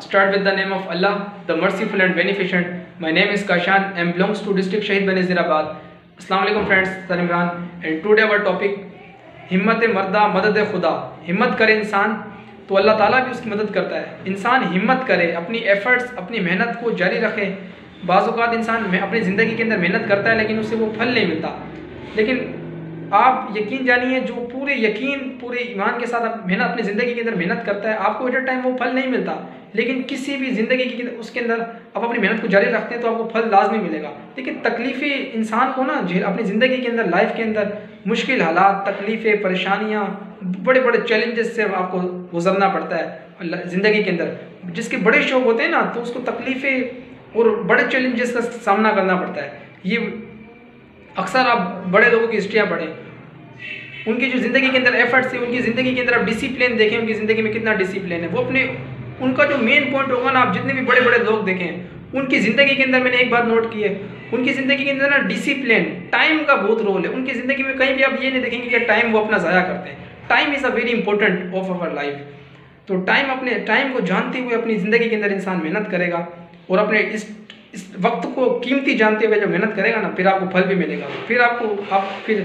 Start with the name of Allah, the merciful and beneficent. My name is Kashan and belongs to district Shahid Benazirabad. Assalamu alaikum friends, Sir Imran. And today our topic, हिम्मत मर्दा मदद खुदा. हिम्मत करे इंसान तो अल्लाह ताला भी उसकी मदद करता है. इंसान हिम्मत करे, अपनी एफर्ट्स, अपनी मेहनत को जारी रखे. बाज़ औक़ात इंसान अपनी ज़िंदगी के अंदर मेहनत करता है लेकिन उससे वो फल नहीं मिलता. लेकिन आप यकीन जानिए, जो पूरे यकीन पूरे ईमान के साथ आप मेहनत अपनी ज़िंदगी के अंदर मेहनत करता है, आपको एट अ टाइम वो फल नहीं मिलता. लेकिन किसी भी ज़िंदगी के उसके अंदर आप अपनी मेहनत को जारी रखते हैं तो आपको फल लाजमी मिलेगा. लेकिन तकलीफ़ें इंसान को ना अपनी ज़िंदगी के अंदर, लाइफ के अंदर मुश्किल हालात, तकलीफ़ें, परेशानियाँ, बड़े बड़े चैलेंजेस से आपको गुजरना पड़ता है ज़िंदगी के अंदर. जिसके बड़े शौक़ होते हैं ना, तो उसको तकलीफ़ें और बड़े चैलेंजेस का सामना करना पड़ता है. ये अक्सर आप बड़े लोगों की हिस्ट्रियाँ पढ़ें, उनकी जो ज़िंदगी के अंदर एफर्ट्स है, उनकी ज़िंदगी के अंदर आप डिसिप्लिन देखें, उनकी ज़िंदगी में कितना डिसिप्लिन है. वो अपने उनका जो मेन पॉइंट होगा ना, आप जितने भी बड़े बड़े लोग देखें उनकी ज़िंदगी के अंदर, मैंने एक बात नोट की है, उनकी ज़िंदगी के अंदर ना डिसिप्लिन, टाइम का बहुत रोल है. उनकी ज़िंदगी में कहीं भी आप ये नहीं देखेंगे कि टाइम वो अपना ज़ाया करते हैं. Time is a very important of our life. तो अपने टाइम को जानते हुए अपनी ज़िंदगी के अंदर इंसान मेहनत करेगा और अपने इस वक्त को कीमती जानते हुए जब मेहनत करेगा ना, फिर आपको फल भी मिलेगा. फिर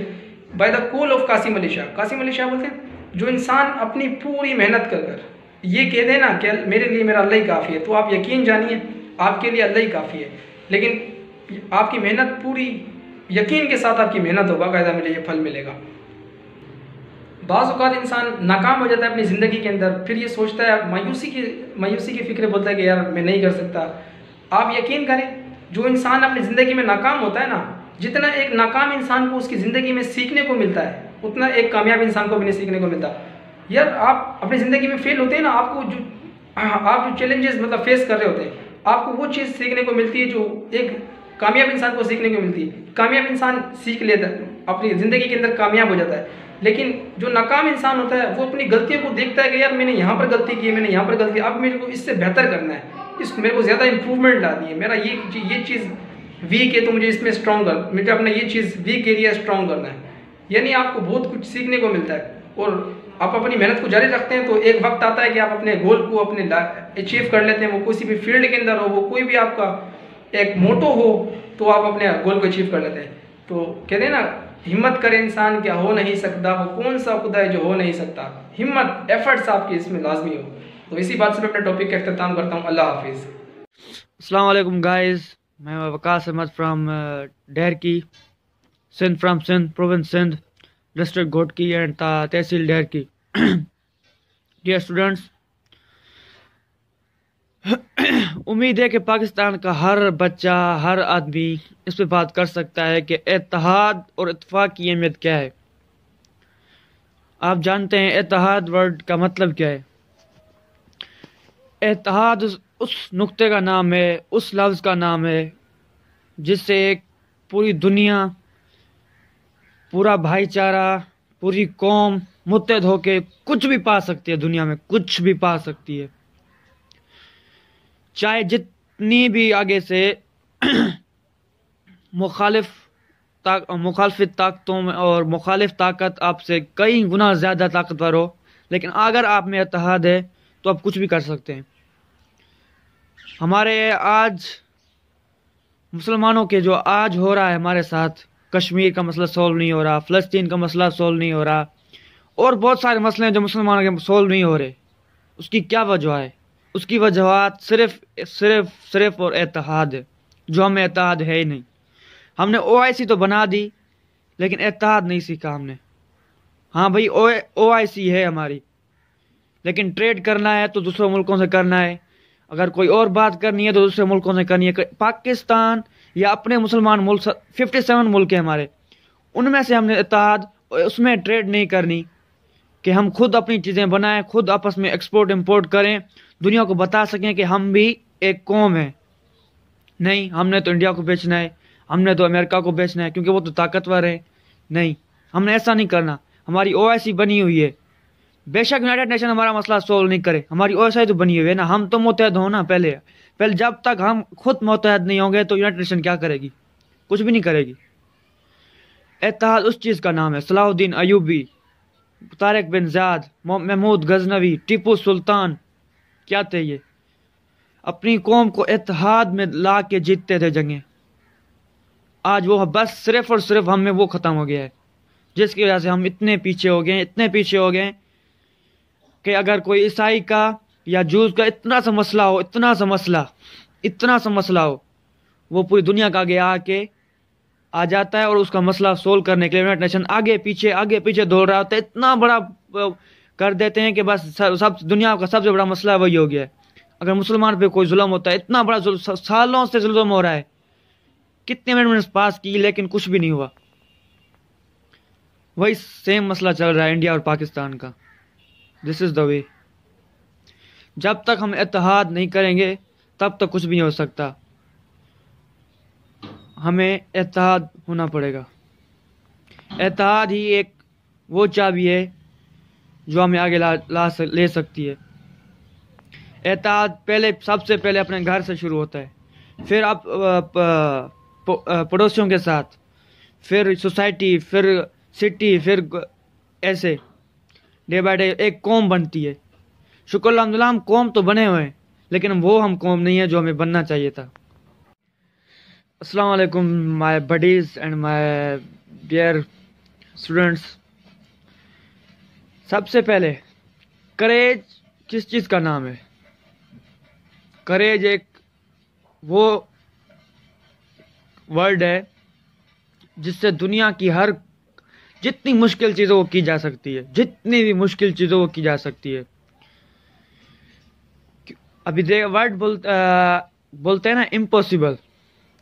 by the call of Qasim Ali Shah बोलते हैं, जो इंसान अपनी पूरी मेहनत कर ये कह देना कि मेरे लिए मेरा अल्लाह ही काफ़ी है, तो आप यकीन जानिए आपके लिए अल्लाह ही काफ़ी है. लेकिन आपकी मेहनत पूरी यकीन के साथ आपकी मेहनत होगा, कायदा मुझे ये फल मिलेगा. बाज़ औक़ात इंसान नाकाम हो जाता है अपनी ज़िंदगी के अंदर, फिर ये सोचता है, मायूसी की फ़िक्र बोलता है कि यार मैं नहीं कर सकता. आप यकीन करें, जो इंसान अपनी ज़िंदगी में नाकाम होता है ना, जितना एक नाकाम इंसान को उसकी ज़िंदगी में सीखने को मिलता है, उतना एक कामयाब इंसान को भी नहीं सीखने को मिलता. यार आप अपनी ज़िंदगी में फेल होते हैं ना, आप जो चैलेंजेस मतलब फेस कर रहे होते हैं, आपको वो चीज़ सीखने को मिलती है जो एक कामयाब इंसान को सीखने को मिलती है. कामयाब इंसान सीख लेता है, अपनी ज़िंदगी के अंदर कामयाब हो जाता है. लेकिन जो नाकाम इंसान होता है वो अपनी गलतियों को देखता है कि यार मैंने यहाँ पर गलती की है, मैंने यहाँ पर गलती, अब मेरे को इससे बेहतर करना है, मेरे को ज़्यादा इंप्रूवमेंट लानी है, मेरा ये चीज़ वीक है तो मुझे इसमें स्ट्रॉन्ग कर, मुझे अपना ये चीज़ वीक एरिया स्ट्रॉन्ग करना है. यानी आपको बहुत कुछ सीखने को मिलता है और आप अपनी मेहनत को जारी रखते हैं तो एक वक्त आता है कि आप अपने गोल को अपने अचीव कर लेते हैं. वो किसी भी फील्ड के अंदर हो, वो कोई भी आपका एक मोटो हो, तो आप अपने गोल को अचीव कर लेते हैं. तो कहते हैं ना, हिम्मत करे इंसान, क्या हो नहीं सकता, वो कौन सा खुदा है जो हो नहीं सकता. हिम्मत, एफर्ट्स आपकी इसमें लाजमी हो. तो इसी बात से मैं अपने टॉपिक का अख्ताम करता हूँ. अल्लाह हाफिज़. अस्सलाम वालेकुम गाइस, मैं Waqas Ahmed from Daharki, Sindh, from Sindh province, Sindh district Ghotki and tehsil Daharki. Dear students, उम्मीद है कि पाकिस्तान का हर बच्चा, हर आदमी इस पे बात कर सकता है कि इत्तेहाद और इत्तेफाक की अहमियत क्या है. आप जानते हैं इत्तेहाद वर्ड का मतलब क्या है. इत्तेहाद उस नुक्ते का नाम है, उस लफ्ज़ का नाम है जिससे एक पूरी दुनिया, पूरा भाईचारा, पूरी कौम मुत्तहद होके कुछ भी पा सकती है. दुनिया में कुछ भी पा सकती है, चाहे जितनी भी आगे से मुखालिफ ताकतों में और मुखालिफ ताकत आपसे कई गुना ज़्यादा ताकतवर हो, लेकिन अगर आप में इत्तेहाद है तो आप कुछ भी कर सकते हैं. हमारे आज मुसलमानों के जो आज हो रहा है हमारे साथ, कश्मीर का मसला सॉल्व नहीं हो रहा, फ़लस्तीन का मसला सॉल्व नहीं हो रहा, और बहुत सारे मसले हैं जो मुसलमानों के सॉल्व नहीं हो रहे. उसकी क्या वजह है? उसकी वजहात सिर्फ और इत्तेहाद है, जो हमें इत्तेहाद है ही नहीं. हमने OIC तो बना दी लेकिन इत्तेहाद नहीं सीखा हमने. हाँ भाई, OIC है हमारी, लेकिन ट्रेड करना है तो दूसरे मुल्कों से करना है, अगर कोई और बात करनी है तो दूसरे मुल्कों से करनी है. पाकिस्तान या अपने मुसलमान मुल्क 57 मुल्क हैं हमारे, उनमें से हमने इत्तेहाद, उसमें ट्रेड नहीं करनी कि हम खुद अपनी चीज़ें बनाएं, खुद आपस में एक्सपोर्ट इंपोर्ट करें, दुनिया को बता सकें कि हम भी एक कौम है. नहीं, हमने तो इंडिया को बेचना है, हमने तो अमेरिका को बेचना है क्योंकि वो तो ताकतवर है. नहीं, हमने ऐसा नहीं करना. हमारी OIC बनी हुई है. बेशक यूनाइटेड नेशन हमारा मसला सोल्व नहीं करे, हमारी OIC तो बनी हुई है ना. हम तो मुत्तहद हो ना. पहले जब तक हम खुद मुत्तहद नहीं होंगे तो यूनाइटेड नेशन क्या करेगी? कुछ भी नहीं करेगी. इत्तेहाद उस चीज़ का नाम है. सलाहुद्दीन अयूबी, तारिक बिन ज़ियाद, महमूद गजनवी, टीपू सुल्तान, क्या थे ये? اپنی قوم کو اتحاد میں لا کے جیتتے تھے جنگیں. آج وہ بس صرف اور صرف ہم میں وہ ختم ہو گیا ہے، جس کی وجہ سے ہم اتنے پیچھے ہو گئے ہیں کہ اگر کوئی عیسائی کا یا جوز کا اتنا سا مسئلہ ہو وہ پوری دنیا کا آ جاتا ہے اور اس کا مسئلہ سولو کرنے کے لیے یونائٹڈ نیشن آگے پیچھے دوڑ رہا ہوتا ہے. اتنا بڑا کر دیتے ہیں کہ بس سب دنیا کا سب سے بڑا مسئلہ وہی ہو گیا ہے. اگر مسلمان پہ کوئی ظلم ہوتا ہے، اتنا بڑا سالوں سے ظلم ہو رہا ہے، کتنے امینڈمنٹس پاس کی لیکن کچھ بھی نہیں ہوا. وہی سیم مسئلہ چل رہا ہے انڈیا اور پاکستان کا. دس از دا وے. جب تک ہم اتحاد نہیں کریں گے تب تک کچھ بھی نہیں ہو سکتا. ہمیں اتحاد ہونا پڑے گا. اتحاد ہی ایک وہ چابی ہے جو ہمیں آگے لے سکتی ہے. اتحاد سب سے پہلے اپنے گھر سے شروع ہوتا ہے، پھر آپ پڑوسیوں کے ساتھ، پھر سوسائٹی، پھر سٹی، پھر ایسے ڈے بائی ڈے ایک قوم بنتی ہے. شکر الحمدللہ ہم قوم تو بنے ہوئے ہیں لیکن وہ ہم قوم نہیں ہے جو ہمیں بننا چاہیے تھا. السلام علیکم my buddies and my dear students. سب سے پہلے کریج کس چیز کا نام ہے؟ کریج ایک وہ ورڈ ہے جس سے دنیا کی جتنی مشکل چیزوں کو کی جا سکتی ہے، جتنی بھی مشکل چیزوں کو کی جا سکتی ہے. ابھی ورڈ بولتے ہیں نا impossible.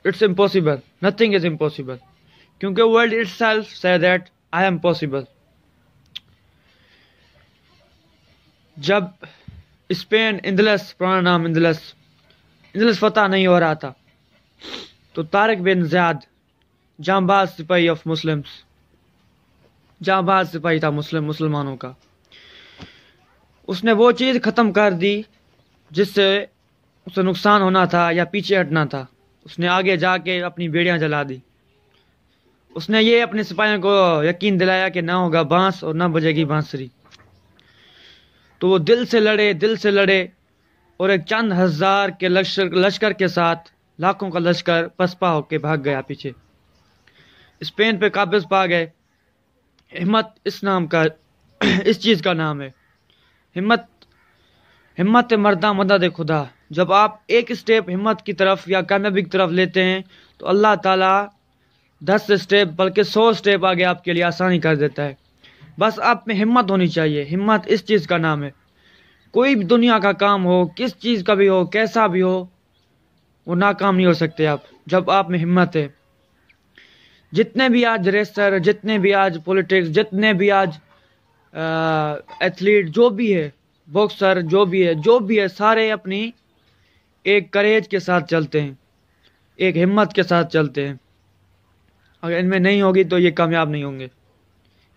It's impossible, nothing is impossible, کیونکہ world it self says that I پاسبل. جب اسپین پرانا نام اندلس فتح نہیں ہو رہا تھا تو طارق بن زیاد جانباز سپاہی آف مسلمس، جانباز سپاہی تھا مسلمانوں کا. اس نے وہ چیز ختم کر دی جس سے اسے نقصان ہونا تھا یا پیچھے ہٹنا تھا. اس نے آگے جا کے اپنی بیڑیاں جلا دی. اس نے یہ اپنے سپاہیوں کو یقین دلایا کہ نہ ہوگا بانس اور نہ بجے گی بانسری. تو وہ دل سے لڑے اور ایک چند ہزار کے لشکر کے ساتھ لاکھوں کا لشکر پسپا ہو کے بھاگ گیا پیچھے. اسپین پہ قابض پا گئے. ہمت اس چیز کا نام ہے. ہمت مرداں مدد خدا. جب آپ ایک اسٹیپ ہمت کی طرف یا کامیابی کی طرف لیتے ہیں تو اللہ تعالیٰ 10 اسٹیپ بلکہ 100 اسٹیپ آگے آپ کے لیے آسانی کر دیتا ہے. بس آپ میں ہمت ہونی چاہیے. ہمت اس چیز کا نام ہے. کوئی بھی دنیا کا کام ہو، کس چیز کا بھی ہو، کیسا بھی ہو، وہ ناکام نہیں ہو سکتے آپ جب آپ میں ہمت ہے. جتنے بھی آج ریسر، جتنے بھی آج پولیٹکس، جتنے بھی آج ایتھلیٹ، جو بھی ہے، باکسر، جو بھی ہے سارے اپنی ایک کریج کے ساتھ چلتے ہیں، ایک ہمت کے ساتھ چلتے ہیں. اگر ان میں نہیں ہوگی تو یہ کامیاب نہیں ہوں گے.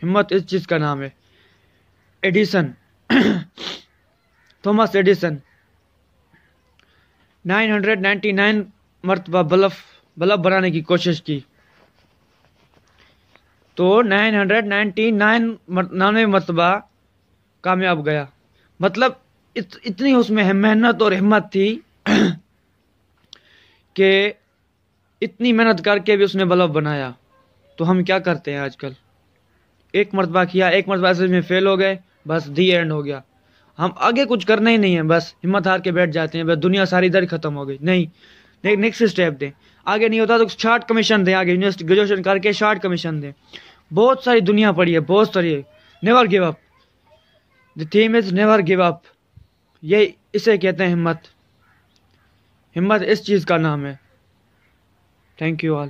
ہمت اس چیز کا نام ہے. تھامس ایڈیسن 999 مرتبہ بلب بنانے کی کوشش کی تو 999 مرتبہ کامیاب گیا. مطلب اتنی اس میں محنت اور ہمت تھی کہ اتنی محنت کر کے بھی اس نے بلب بنایا. تو ہم کیا کرتے ہیں آج کل؟ ایک مرتبہ کیا، ایک مرتبہ ایسے میں فیل ہو گئے، بس دی اینڈ ہو گیا. ہم آگے کچھ کرنا ہی نہیں ہے، بس ہمت ہار کے بیٹھ جاتے ہیں، بس دنیا ساری ادھر ختم ہو گئی. نہیں، نیکسٹ اسٹیپ دیں. آگے نہیں ہوتا تو شارٹ کمیشن دیں، آگے یونیورسٹی گریجویشن کر کے شارٹ کمیشن دیں. بہت ساری دنیا پڑی ہے، بہت ساری ہے. Never give up. The theme is never give up. اسے کہتے ہیں ہمت. ہمت اس چیز کا نام ہے. Thank you all.